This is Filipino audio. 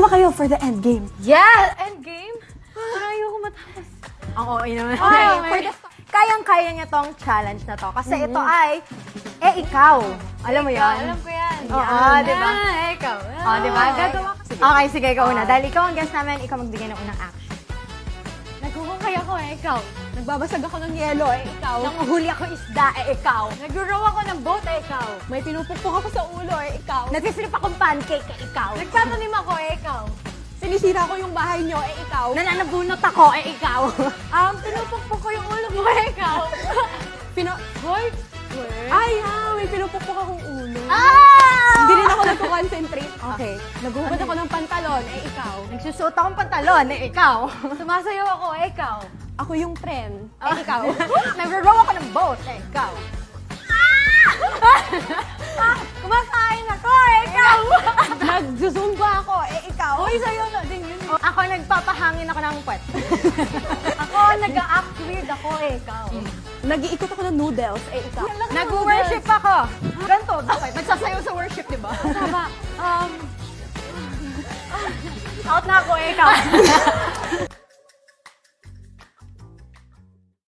Sama kayo for the end game. Yeah! Endgame? Parang ayoko matapos. Ang OA naman. Okay, for the... Kayang-kaya niya tong challenge na to. Kasi ito ay, ikaw. Alam mo yan? Alam ko yan. Oo, di ba? Ikaw. Di ba? Gagawa ka. Okay, sige, ikaw una. Dahil ikaw ang guest namin, ikaw magbigay ng unang action. Nagkukungkay ako ikaw. Nagbabasag ako ng yelo, ikaw. Nanguhuli ako isda, ikaw. Nagro-row ako ng boat, ikaw. May pinupukpok ako sa ulo, ikaw. Nagsisilip akong pancake, ikaw. Nagtatanim ako, ikaw. Sinisira ko yung bahay niyo, ikaw. Nananabunot ako, ikaw. Pinupukpok ko yung ulo mo, ikaw. Hoy! Ay, may pinupukpok akong ulo. Ah! Hindi rin ako nagko-concentrate. Okay. Naghuhubad ako ng pantalon, ikaw. Nagsusuot akong pantalon, ikaw. Sumasayaw ako, ikaw. Ako yung tren, ikaw. Nagro-row ako ng boat, ikaw. Kumakain ako, ikaw. Nagzuzumba ako, ikaw. Uy, sa'yo na din yun. Ako nagpapahangin ako ng puwet. Ako nag-act weird ako, ikaw. Nag-iikot ako ng noodles, ikaw. Nag-worship ako. Ganto, bakit? Nagsasayaw sa worship, di ba? Tama. Out na ako, ikaw.